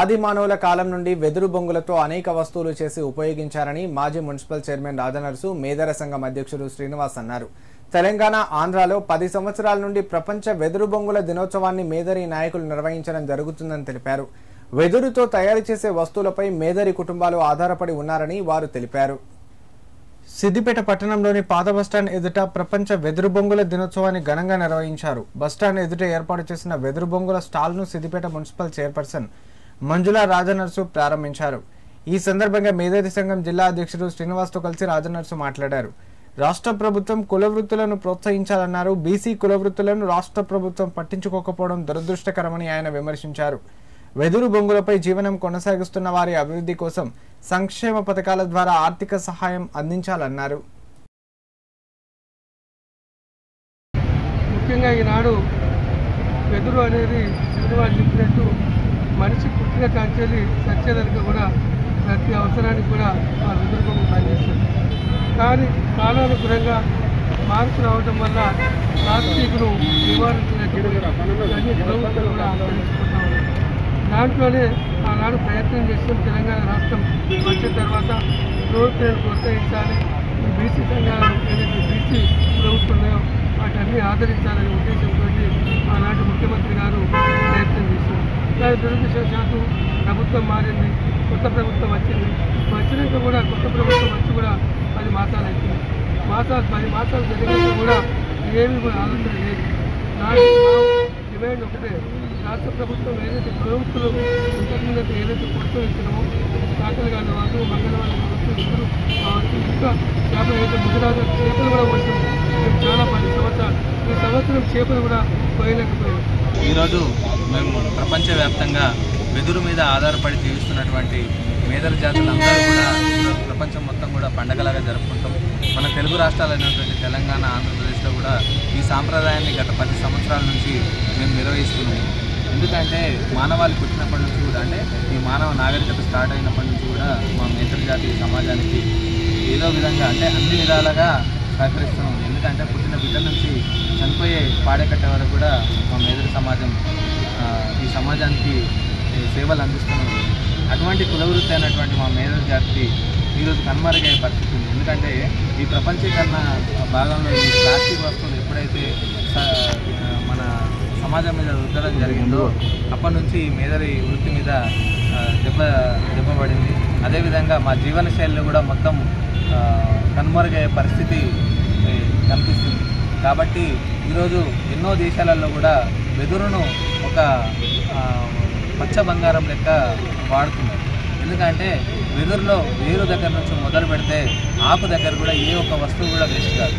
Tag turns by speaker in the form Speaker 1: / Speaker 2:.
Speaker 1: ఆది మానవుల కాలం నుండి వెదురు బొంగులతో అనేక వస్తువులు చేసి ఉపయోగించారని మాజీ మున్సిపల్ చైర్మన్ రాజనర్సు మేదర సంఘం అధ్యక్షుడు శ్రీనివాస్ అన్నారు. తెలంగాణ, ఆంధ్రాలో 10 సంవత్సరాల నుండి ప్రపంచ వెదురు బొంగుల దినోత్సవాన్ని మేదరి నాయకులు నిర్వహించడం జరుగుతుందని తెలిపారు. వెదురుతో తయారు చేసే వస్తువులపై మేదరి కుటుంబాలు ఆధారపడి ఉన్నారని వారు తెలిపారు. సిద్దిపేట పట్టణంలోని పాత బస్టాండ్ ఎదుట ప్రపంచ వెదురు బొంగుల దినోత్సవాన్ని ఘనంగా నిర్వహించారు. బస్టాండ్ ఎదుట ఏర్పాటు చేసిన వెదురు బొంగుల స్టాల్ను సిద్దిపేట మున్సిపల్ చైర్పర్సన్ మంజుల రాజనర్సు ప్రారంభించారు. ఈ సందర్భంగా మేదరి సంఘం జిల్లా అధ్యక్షుడు శ్రీనివాస్తో కలిసి రాజనర్సు మాట్లాడారు. రాష్ట్ర ప్రభుత్వం కుల వృత్తులను ప్రోత్సహించాలన్నారు. బీసీ కుల వృత్తులను రాష్ట్ర ప్రభుత్వం పట్టించుకోకపోవడం దురదృష్టకరమని ఆయన విమర్శించారు. వెదురు బొంగులపై జీవనం కొనసాగిస్తున్న వారి అభివృద్ధి కోసం సంక్షేమ పథకాల ద్వారా ఆర్థిక సహాయం అందించాలన్నారు.
Speaker 2: ముఖ్యంగా ఈనాడు వెదురు అనేది శ్రీనివాస్ చెప్పినట్టు మనిషి పుట్టిన కాంచెల్లి సత్యదరికి కూడా ప్రతి అవసరానికి కూడా ఆ వెదురు బొంగు పనిచేస్తుంది. కానీ కాలానుగుణంగా మార్పు రావడం వల్ల ప్లాస్టిక్ను నివారించినట్టు అన్ని ప్రభుత్వాలు కూడా అందించుకుంటాం. దాంట్లోనే ఆనాడు ప్రయత్నం చేస్తాం. తెలంగాణ రాష్ట్రం వచ్చిన తర్వాత ప్రభుత్వాన్ని ప్రోత్సహించాలి, బీసీ సంఘాలు ఏదైతే బీసీ ప్రభుత్వం ఉన్నాయో వాటన్ని ఆదరించాలనే ఉద్దేశంతో ఆనాటి ముఖ్యమంత్రి గారు ప్రయత్నం చేశారు. కానీ దురదృష్టవశాత్తు ప్రభుత్వం మారింది, కొత్త ప్రభుత్వం వచ్చినాక కూడా కొత్త ప్రభుత్వం వచ్చి కూడా 10 మాసాలు అవుతుంది. 10 మాసాలు జరిగినాక కూడా ఏమీ కూడా ఆలోచన లేదు. నాటి డిమాండ్ ఒకటే, రాష్ట్ర ప్రభుత్వం ఏదైతే ప్రభుత్వాలు ఇంతకుముందు ఏదైతే ప్రోత్సహించినామో కాకలు కాని వాళ్ళు, మంగళవారం కావచ్చు, ఇద్దరు కావచ్చు, ఇంకా చేపలు అయితే గుజరాత్ చేపలు కూడా పోతాం. మేము చాలా 10 సంవత్సరాలు ఈ సంవత్సరం చేపలు కూడా పోయలేకపోయాం.
Speaker 3: ఈరోజు మేము ప్రపంచవ్యాప్తంగా వెదురు మీద ఆధారపడి జీవిస్తున్నటువంటి మేదర జాతులందరూ కూడా ప్రపంచం మొత్తం కూడా పండగలాగా జరుపుకుంటాం. మన తెలుగు రాష్ట్రాలైనటువంటి తెలంగాణ, ఆంధ్రప్రదేశ్లో కూడా ఈ సాంప్రదాయాన్ని గత 10 సంవత్సరాల నుంచి మేము నిర్వహిస్తున్నాము. ఎందుకంటే మానవాళి పుట్టినప్పటి నుంచి కూడా, అంటే ఈ మానవ నాగరికత స్టార్ట్ అయినప్పటి నుంచి కూడా మా మేదర జాతి సమాజానికి ఏదో విధంగా, అంటే అన్ని విధాలుగా సహకరిస్తున్నాం. ఎందుకంటే పుట్టిన బిడ్డ నుంచి చనిపోయే పాడేకట్టే వరకు కూడా మా మేదర సమాజం ఈ సమాజానికి సేవలు అందిస్తున్నాం. అటువంటి కులవృత్తి అయినటువంటి మా మేదర జాతికి ఈరోజు కనుమరుగయ్యే పరిస్థితి ఉంది. ఎందుకంటే ఈ ప్రపంచీకరణ భాగంలో ఈ ప్లాస్టిక్ వస్తువులు ఎప్పుడైతే మన సమాజం మీద రుద్దడం జరిగిందో అప్పటి నుంచి మేదరి వృత్తి మీద దెబ్బపడింది. అదేవిధంగా మా జీవన శైలిలో కూడా మొత్తం కనుమరుగయ్యే పరిస్థితి కనిపిస్తుంది. కాబట్టి ఈరోజు ఎన్నో దేశాలలో కూడా వెదురును ఒక పచ్చ బంగారం లెక్క వాడుతున్నారు. ఎందుకంటే వెదురులో వేరు దగ్గర నుంచి మొదలు పెడితే ఆకు దగ్గర కూడా ఏ ఒక్క వస్తువు కూడా వేస్ట్ కాదు.